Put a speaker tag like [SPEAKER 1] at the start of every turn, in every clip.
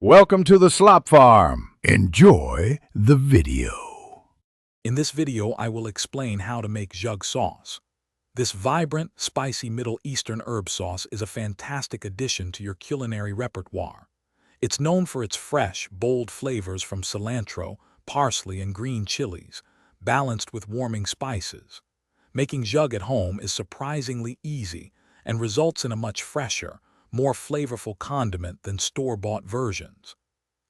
[SPEAKER 1] Welcome to the Slop Farm. Enjoy the video.
[SPEAKER 2] In this video, I will explain how to make Zhoug sauce. This vibrant, spicy Middle Eastern herb sauce is a fantastic addition to your culinary repertoire. It's known for its fresh, bold flavors from cilantro, parsley, and green chilies, balanced with warming spices. Making Zhoug at home is surprisingly easy and results in a much fresher, more flavorful condiment than store-bought versions.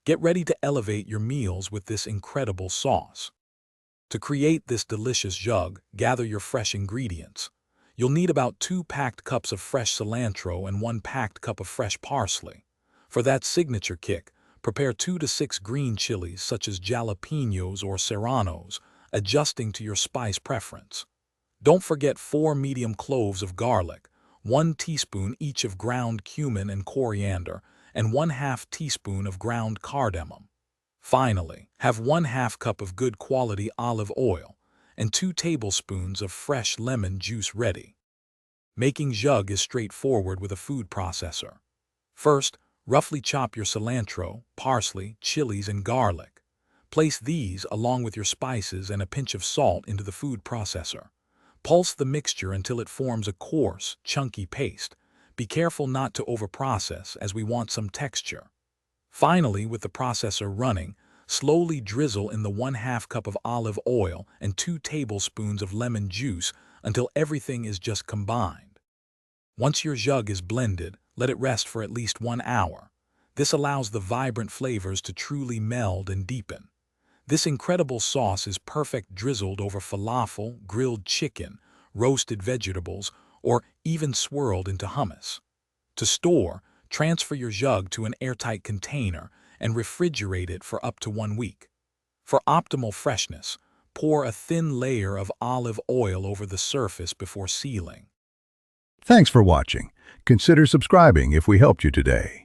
[SPEAKER 2] Get ready to elevate your meals with this incredible sauce. To create this delicious Zhoug, gather your fresh ingredients. You'll need about 2 packed cups of fresh cilantro and 1 packed cup of fresh parsley. For that signature kick, prepare 2 to 6 green chilies such as jalapenos or serranos, adjusting to your spice preference. Don't forget 4 medium cloves of garlic, 1 teaspoon each of ground cumin and coriander, and 1/2 teaspoon of ground cardamom. Finally, have 1/2 cup of good quality olive oil and 2 tablespoons of fresh lemon juice ready. Making Zhoug is straightforward with a food processor. First, roughly chop your cilantro, parsley, chilies, and garlic. Place these along with your spices and a pinch of salt into the food processor. Pulse the mixture until it forms a coarse, chunky paste. Be careful not to overprocess as we want some texture. Finally, with the processor running, slowly drizzle in the 1/2 cup of olive oil and 2 tablespoons of lemon juice until everything is just combined. Once your Zhoug is blended, let it rest for at least 1 hour. This allows the vibrant flavors to truly meld and deepen. This incredible sauce is perfect drizzled over falafel, grilled chicken, roasted vegetables, or even swirled into hummus. To store, transfer your Zhoug to an airtight container and refrigerate it for up to 1 week. For optimal freshness, pour a thin layer of olive oil over the surface before sealing.
[SPEAKER 1] Thanks for watching. Consider subscribing if we helped you today.